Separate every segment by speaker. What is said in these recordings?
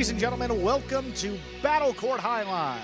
Speaker 1: Ladies and gentlemen, welcome to Court Jai-Alai.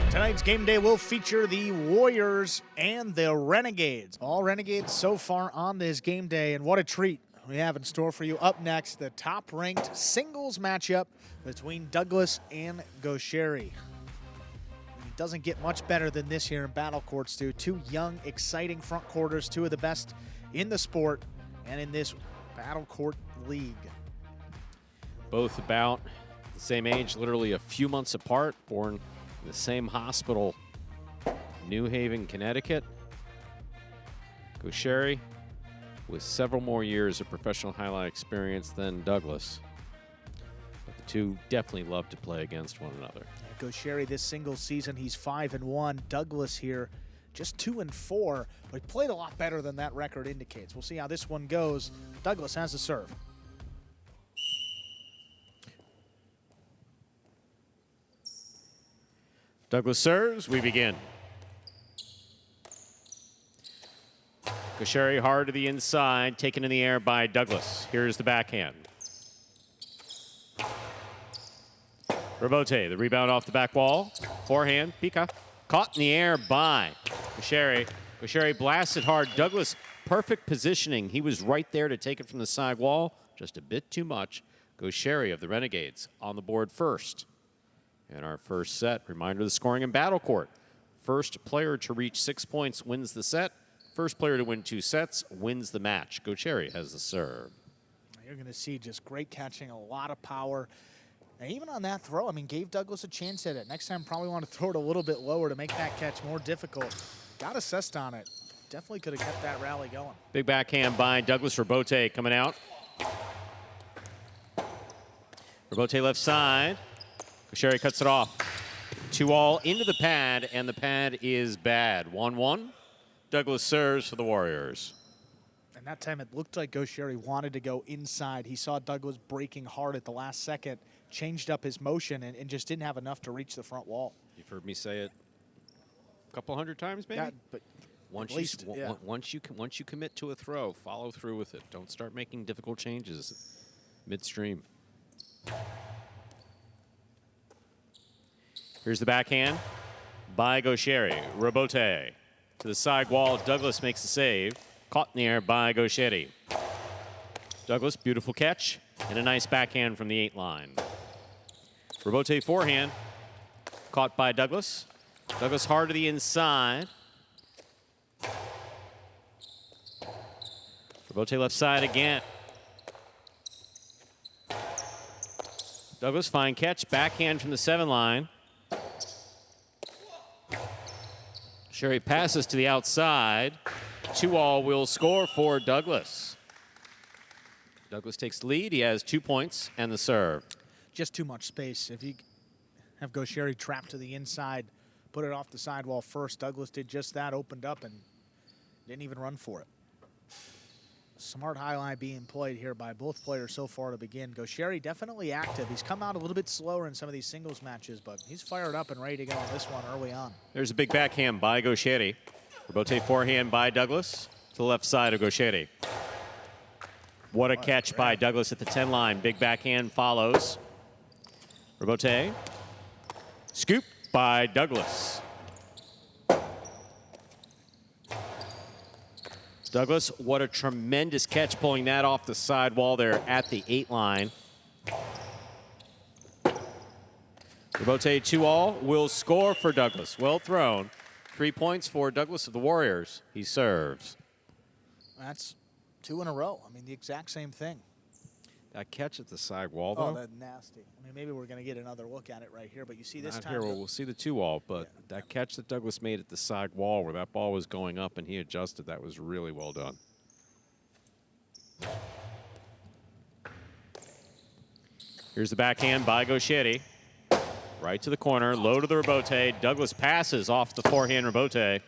Speaker 1: Tonight's game day will feature the Warriors and the Renegades. All Renegades so far on this game day, and what a treat we have in store for you. Up next, the top-ranked singles matchup between Douglas and Goixerri. It doesn't get much better than this here in Battle Court, Stu. Two young, exciting front quarters, two of the best in the sport and in this Battle Court League.
Speaker 2: Both about the same age, literally a few months apart, born in the same hospital, New Haven, Connecticut. Goixerri with several more years of professional highlight experience than Douglas. But the two definitely love to play against one another.
Speaker 1: Goixerri this single season, he's 5-1. Douglas here just 2-4, but he played a lot better than that record indicates. We'll see how this one goes. Douglas has the serve.
Speaker 2: Douglas serves, we begin. Goixerri hard to the inside, taken in the air by Douglas. Here's the backhand. Robote, the rebound off the back wall. Forehand, Pika. Caught in the air by Goixerri. Goixerri blasted hard. Douglas, perfect positioning. He was right there to take it from the side wall. Just a bit too much. Goixerri of the Renegades on the board first. In our first set, reminder of the scoring in Battle Court. First player to reach 6 points wins the set. First player to win 2 sets wins the match. Goixerri has the serve.
Speaker 1: You're going to see just great catching, a lot of power. And even on that throw, I mean, gave Douglas a chance at it. Next time, probably want to throw it a little bit lower to make that catch more difficult. Got assessed on it. Definitely could have kept that rally going.
Speaker 2: Big backhand by Douglas. Robote coming out. Robote left side. Goixerri cuts it off. 2-all into the pad, and the pad is bad. 1-1. Douglas serves for the Warriors.
Speaker 1: And that time it looked like Goixerri wanted to go inside. He saw Douglas breaking hard at the last second, changed up his motion, and just didn't have enough to reach the front wall.
Speaker 2: You've heard me say it a couple hundred times, maybe?
Speaker 1: Yeah, but
Speaker 2: once you commit to a throw, follow through with it. Don't start making difficult changes midstream. Here's the backhand by Goixerri. Robote to the side wall. Douglas makes the save. Caught in the air by Goixerri. Douglas, beautiful catch, and a nice backhand from the 8 line. Robote forehand. Caught by Douglas. Douglas hard to the inside. Robote left side again. Douglas, fine catch. Backhand from the 7 line. Goixerri passes to the outside. 2-all will score for Douglas. Douglas takes the lead. He has 2 points and the serve.
Speaker 1: Just too much space. If you have Goixerri trapped to the inside, put it off the sidewall first. Douglas did just that, opened up, and didn't even run for it. Smart highlight being played here by both players so far to begin. Goixerri definitely active. He's come out a little bit slower in some of these singles matches, but he's fired up and ready to go on this one early on.
Speaker 2: There's a big backhand by Goixerri. Robote forehand by Douglas to the left side of Goixerri. What a catch by Douglas at the 10 line. Big backhand follows. Robote. Scoop by Douglas. Douglas, what a tremendous catch, pulling that off the side wall there at the 8 line. Robote 2-all will score for Douglas. Well thrown. 3 points for Douglas of the Warriors. He serves.
Speaker 1: That's 2 in a row. I mean, the exact same thing.
Speaker 2: That catch at the side wall, though.
Speaker 1: Oh, that's nasty. I mean, maybe we're going to get another look at it right here, but you see this
Speaker 2: Not
Speaker 1: time.
Speaker 2: here. We'll see the 2-all, but that catch that Douglas made at the side wall where that ball was going up and he adjusted, that was really well done. Here's the backhand by Goixerri. Right to the corner, low to the Robote. Douglas passes off the forehand Robote.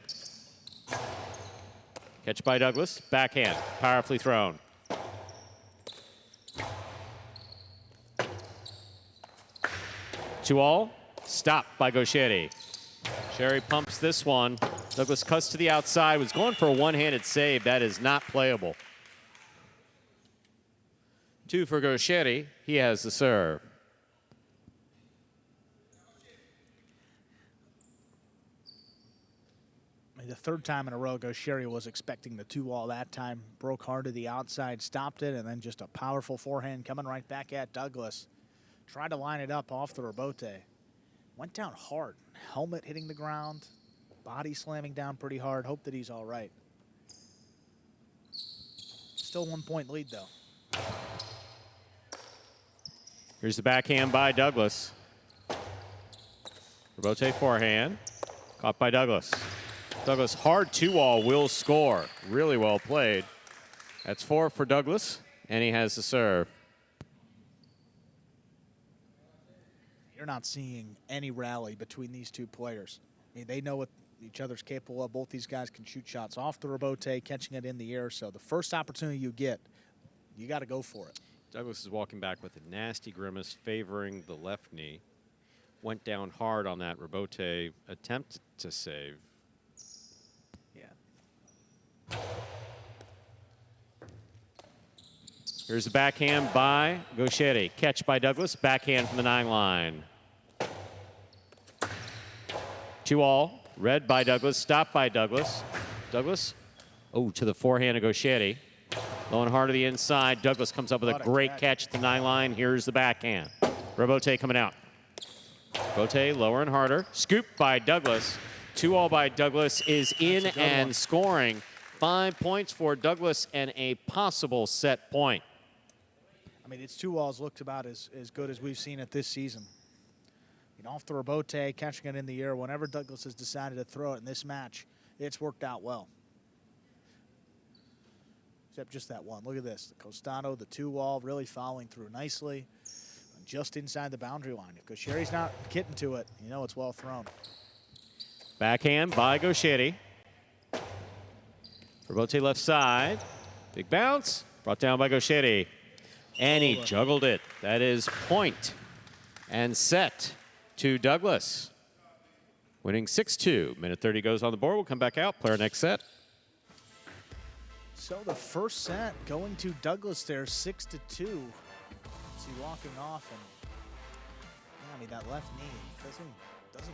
Speaker 2: Catch by Douglas, backhand, powerfully thrown. 2-all, stopped by Goixerri. Goixerri pumps this one. Douglas cuts to the outside, was going for a one-handed save. That is not playable. 2 for Goixerri. He has the serve.
Speaker 1: The third time in a row, Goixerri was expecting the 2-wall that time. Broke hard to the outside, stopped it, and then just a powerful forehand coming right back at Douglas. Tried to line it up off the rebote. Went down hard. Helmet hitting the ground. Body slamming down pretty hard. Hope that he's all right. Still 1-point lead, though.
Speaker 2: Here's the backhand by Douglas. Rebote forehand. Caught by Douglas. Douglas, hard 2-wall, will score. Really well played. That's 4 for Douglas, and he has the serve.
Speaker 1: You're not seeing any rally between these two players. I mean, they know what each other's capable of. Both these guys can shoot shots off the rebote, catching it in the air. So the first opportunity you get, you got to go for it.
Speaker 2: Douglas is walking back with a nasty grimace, favoring the left knee. Went down hard on that rebote, attempted to save.
Speaker 1: Yeah.
Speaker 2: Here's the backhand by Goixerri. Catch by Douglas. Backhand from the 9 line. 2-all. Read by Douglas. Stopped by Douglas. Douglas. Oh, to the forehand of Goixerri. Low and hard to the inside. Douglas comes up with a great catch at the 9 line. Here's the backhand. Rebote coming out. Rebote lower and harder. Scoop by Douglas. 2-all by Douglas is in and scoring. 5 points for Douglas and a possible set point.
Speaker 1: I mean, its 2-walls looked about as good as we've seen it this season. You know, off the rebote, catching it in the air. Whenever Douglas has decided to throw it in this match, it's worked out well. Except just that one. Look at this. The Costado, the 2-wall, really following through nicely. Just inside the boundary line. If Goixerri's not getting to it, you know it's well thrown.
Speaker 2: Backhand by Goixerri. Rebote left side. Big bounce. Brought down by Goixerri. And he juggled it. That is point and set to Douglas. Winning 6-2. Minute 30 goes on the board. We'll come back out. Player next set.
Speaker 1: So the first set going to Douglas there, 6-2. See walking off, and yeah, I mean that left knee doesn't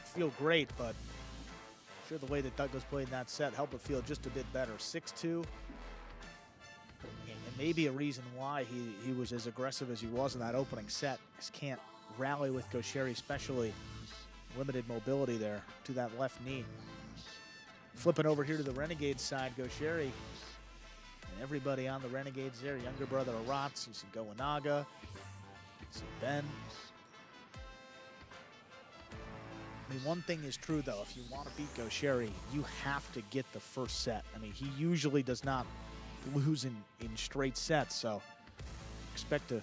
Speaker 1: feel great, but I'm sure the way that Douglas played in that set helped it feel just a bit better. 6-2. And maybe a reason why he was as aggressive as he was in that opening set. Just can't rally with Goixerri, especially limited mobility there to that left knee. Flipping over here to the Renegades side, Goixerri and everybody on the Renegades there. Younger brother Aratz, you see Goinaga, you see Ben. I mean, one thing is true though, if you want to beat Goixerri, you have to get the first set. I mean, he usually does not lose in straight sets, so expect a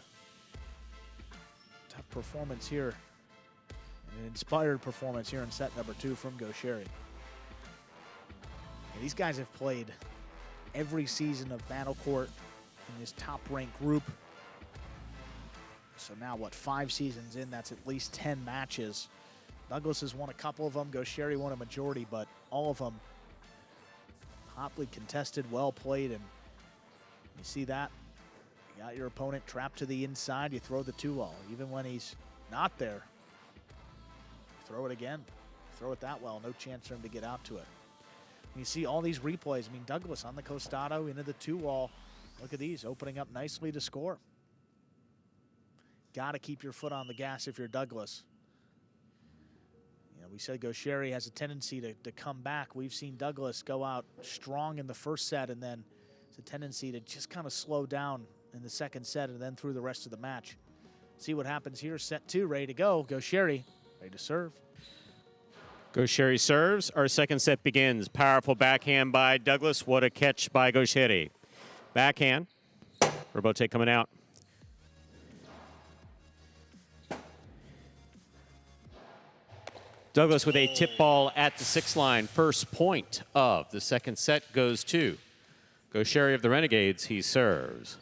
Speaker 1: tough performance here, an inspired performance here in set number 2 from Goixerri. And these guys have played every season of Battle Court in this top-ranked group. So now, what, 5 seasons in, that's at least 10 matches. Douglas has won a couple of them. Goixerri won a majority, but all of them hotly contested, well played, and you see that. You got your opponent trapped to the inside, you throw the 2-wall. Even when he's not there, throw it again. Throw it that well, no chance for him to get out to it. You see all these replays. I mean, Douglas on the Costado into the 2-wall. Look at these, opening up nicely to score. Got to keep your foot on the gas if you're Douglas. You know, we said Goixerri has a tendency to come back. We've seen Douglas go out strong in the first set, and then it's a tendency to just kind of slow down in the second set and then through the rest of the match. See what happens here. Set 2, ready to go. Goixerri, ready to serve.
Speaker 2: Goixerri serves. Our second set begins. Powerful backhand by Douglas. What a catch by Goixerri. Backhand. Rebote coming out. Douglas with a tip ball at the 6 line. First point of the second set goes to Goixerri of the Renegades. He serves.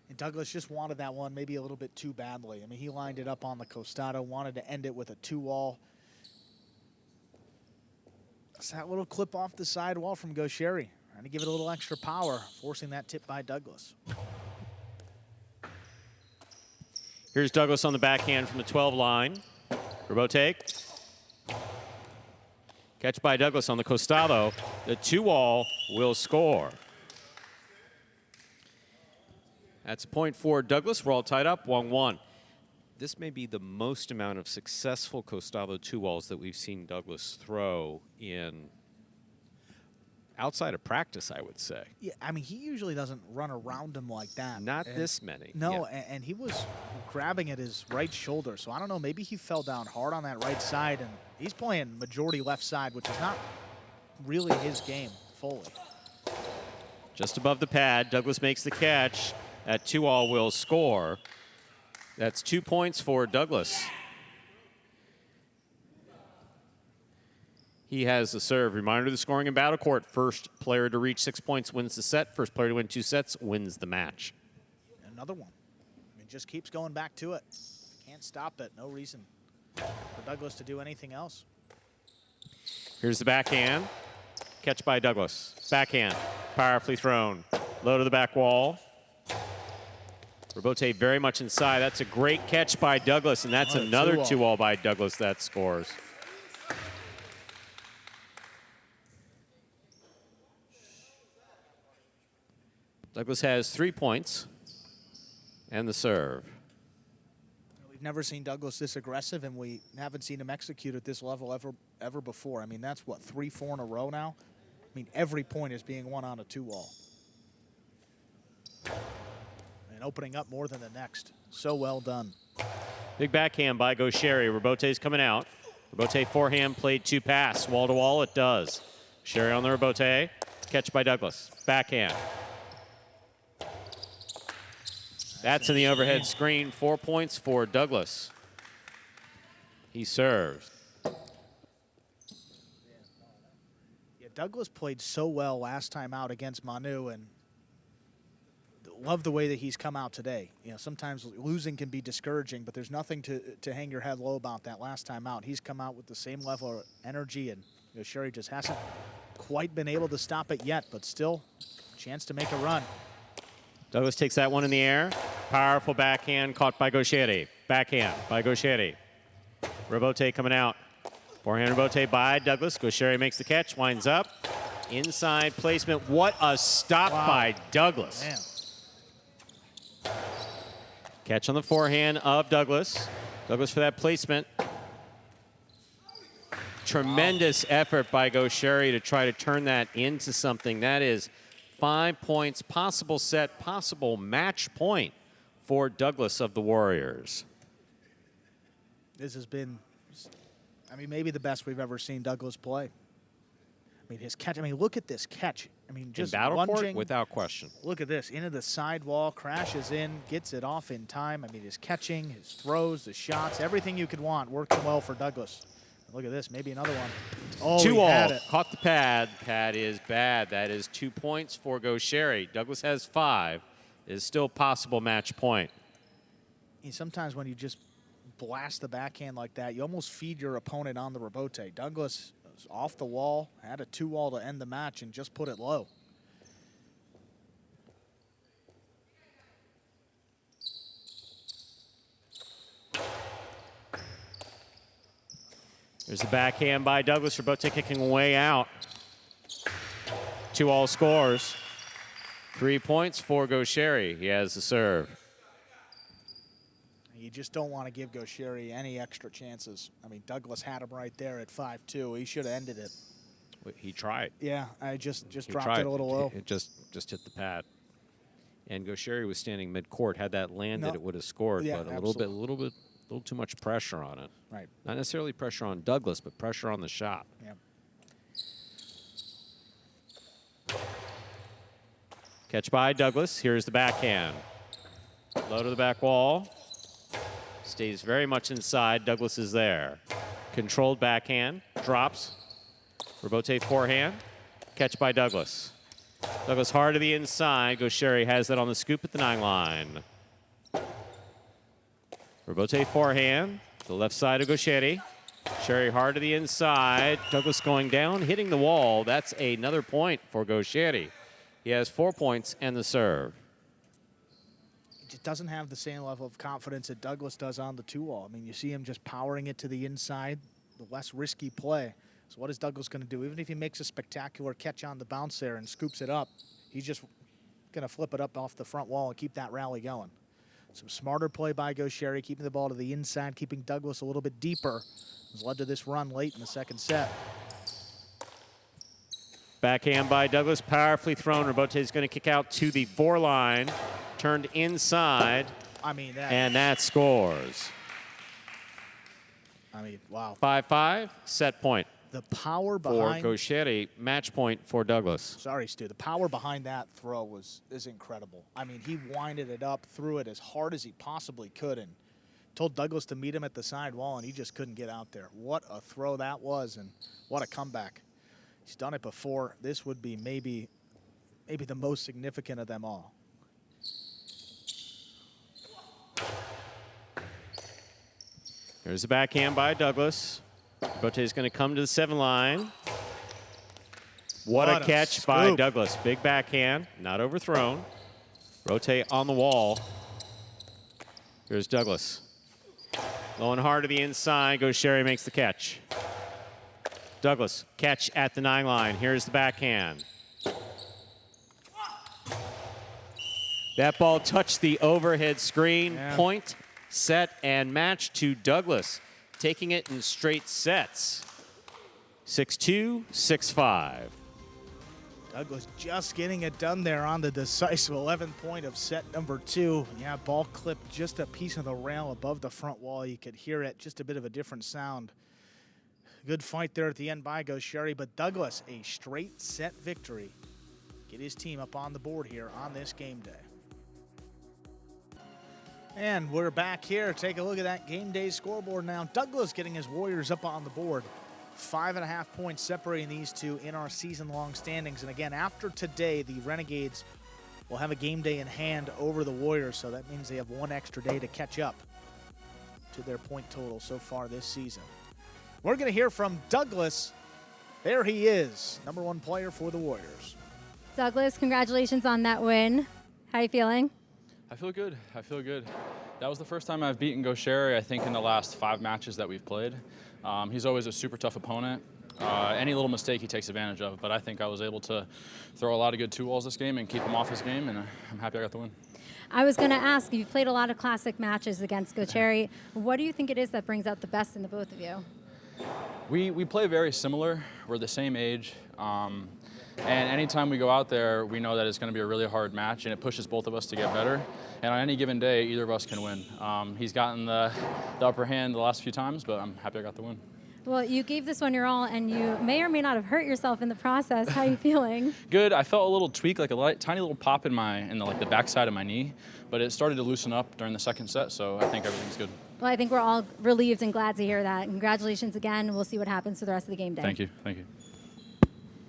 Speaker 1: And Douglas just wanted that one maybe a little bit too badly. I mean, he lined it up on the Costado, wanted to end it with a 2-wall. It's that little clip off the sidewall from Goixerri. Trying to give it a little extra power, forcing that tip by Douglas.
Speaker 2: Here's Douglas on the backhand from the 12 line. Rebote. Catch by Douglas on the costado. The 2-all will score. That's a point for Douglas. We're all tied up, 1-1. This may be the most amount of successful costado 2-alls that we've seen Douglas throw in outside of practice, I would say.
Speaker 1: Yeah, I mean, he usually doesn't run around him like that.
Speaker 2: Not this many.
Speaker 1: No,
Speaker 2: yeah.
Speaker 1: and he was grabbing at his right shoulder. So I don't know, maybe he fell down hard on that right side, and he's playing majority left side, which is not really his game fully.
Speaker 2: Just above the pad, Douglas makes the catch. That 2-all will score. That's 2 points for Douglas. He has the serve. Reminder of the scoring in Battle Court. First player to reach 6 points wins the set. First player to win 2 sets wins the match.
Speaker 1: Another one. I mean, just keeps going back to it. Can't stop it. No reason for Douglas to do anything else.
Speaker 2: Here's the backhand. Catch by Douglas. Backhand. Powerfully thrown. Low to the back wall. Robote very much inside. That's a great catch by Douglas, and that's another 2-all by Douglas that scores. Douglas has 3 points and the serve.
Speaker 1: We've never seen Douglas this aggressive, and we haven't seen him execute at this level ever before. I mean, that's what, 3-4 in a row now? I mean, every point is being won on a 2-all. And opening up more than the next. So well done.
Speaker 2: Big backhand by Goixerri. Robote's coming out. Robote forehand played 2 pass. Wall to wall, it does. Sherry on the Robote. Catch by Douglas. Backhand. That's in the overhead screen. 4 points for Douglas. He serves.
Speaker 1: Yeah, Douglas played so well last time out against Manu, and love the way that he's come out today. You know, sometimes losing can be discouraging, but there's nothing to hang your head low about that last time out. He's come out with the same level of energy, and Goixerri just hasn't quite been able to stop it yet, but still chance to make a run.
Speaker 2: Douglas takes that one in the air. Powerful backhand caught by Goixerri. Backhand by Goixerri. Robote coming out. Forehand Robote by Douglas. Goixerri makes the catch, winds up. Inside placement. What a stop by Douglas.
Speaker 1: Man.
Speaker 2: Catch on the forehand of Douglas. Douglas for that placement. Tremendous effort by Goixerri to try to turn that into something. That is 5 points, possible set, possible match point for Douglas of the Warriors.
Speaker 1: This has been, I mean, maybe the best we've ever seen Douglas play. I mean, his catch, I mean, look at this catch. I mean, just
Speaker 2: in battle
Speaker 1: lunging,
Speaker 2: court, without question.
Speaker 1: Look at this, into the sidewall, crashes in, gets it off in time. I mean, his catching, his throws, the shots, everything you could want, working well for Douglas. Look at this, maybe another one. Oh,
Speaker 2: 2-all, caught the pad. Pad is bad. That is 2 points for Goixerri. Douglas has 5. It is still possible match point.
Speaker 1: Sometimes when you just blast the backhand like that, you almost feed your opponent on the Robote. Douglas was off the wall, had a 2-all to end the match, and just put it low.
Speaker 2: There's the backhand by Douglas. Robote kicking way out. 2-all scores. 3 points for Goixerri. He has the serve.
Speaker 1: You just don't want to give Goixerri any extra chances. I mean, Douglas had him right there at 5-2. He should have ended it.
Speaker 2: He tried.
Speaker 1: Yeah, I just dropped it a little low.
Speaker 2: It just hit the pad. And Goixerri was standing mid-court. Had that landed, it would have scored.
Speaker 1: Yeah,
Speaker 2: but a little too much pressure on it.
Speaker 1: Right.
Speaker 2: Not necessarily pressure on Douglas, but pressure on the shot.
Speaker 1: Yeah.
Speaker 2: Catch by Douglas. Here's the backhand. Low to the back wall. Stays very much inside. Douglas is there. Controlled backhand. Drops. Robote forehand. Catch by Douglas. Douglas hard to the inside. Goixerri has that on the scoop at the 9 line. Robote forehand. The left side of Goixerri. Sherry hard to the inside. Douglas going down, hitting the wall. That's another point for Goixerri. He has 4 points and the serve.
Speaker 1: He just doesn't have the same level of confidence that Douglas does on the 2-all. I mean, you see him just powering it to the inside, the less risky play. So what is Douglas going to do? Even if he makes a spectacular catch on the bounce there and scoops it up, he's just going to flip it up off the front wall and keep that rally going. Some smarter play by Goixerri, keeping the ball to the inside, keeping Douglas a little bit deeper, has led to this run late in the second set.
Speaker 2: Backhand by Douglas, powerfully thrown. Rebote is going to kick out to the 4 line, turned inside, and that scores.
Speaker 1: Wow.
Speaker 2: 5-5, set point.
Speaker 1: The power behind
Speaker 2: for Goixerri, match point for Douglas.
Speaker 1: Sorry, Stu. The power behind that throw is incredible. He winded it up, threw it as hard as he possibly could, and told Douglas to meet him at the side wall, and he just couldn't get out there. What a throw that was, and what a comeback. He's done it before. This would be maybe the most significant of them all.
Speaker 2: There's a backhand by Douglas. Rebote is going to come to the 7 line. What a catch by Douglas. Big backhand, not overthrown. Rote on the wall. Here's Douglas. Going hard to the inside. Goixerri makes the catch. Douglas, catch at the 9 line. Here's the backhand. That ball touched the overhead screen. Yeah. Point, set, and match to Douglas. Taking it in straight sets. 6-2, 6-5.
Speaker 1: Douglas just getting it done there on the decisive 11th point of set number 2. Yeah, ball clipped just a piece of the rail above the front wall. You could hear it, just a bit of a different sound. Good fight there at the end by Goixerri, but Douglas, a straight set victory. Get his team up on the board here on this game day. And we're back here. Take a look at that game day scoreboard now. Douglas getting his Warriors up on the board. 5.5 points separating these two in our season-long standings. And again, after today, the Renegades will have a game day in hand over the Warriors, so that means they have 1 extra day to catch up to their point total so far this season. We're going to hear from Douglas. There he is, number 1 player for the Warriors.
Speaker 3: Douglas, congratulations on that win. How are you feeling?
Speaker 4: I feel good. I feel good. That was the first time I've beaten Goixerri, I think, in the last 5 matches that we've played. He's always a super tough opponent. Any little mistake he takes advantage of, but I think I was able to throw a lot of good 2-walls this game and keep him off his game, and I'm happy I got the win.
Speaker 3: I was going to ask, you've played a lot of classic matches against Goixerri. What do you think it is that brings out the best in the both of you?
Speaker 4: We play very similar. We're the same age. And anytime we go out there, we know that it's going to be a really hard match, and it pushes both of us to get better. And on any given day, either of us can win. He's gotten the upper hand the last few times, but I'm happy I got the win.
Speaker 3: Well, you gave this one your all, and you may or may not have hurt yourself in the process. How are you feeling?
Speaker 4: Good. I felt a little tweak, like a tiny little pop in the backside of my knee, but it started to loosen up during the second set, so I think everything's good.
Speaker 3: Well, I think we're all relieved and glad to hear that. Congratulations again. We'll see what happens for the rest of the game day.
Speaker 4: Thank you. Thank you.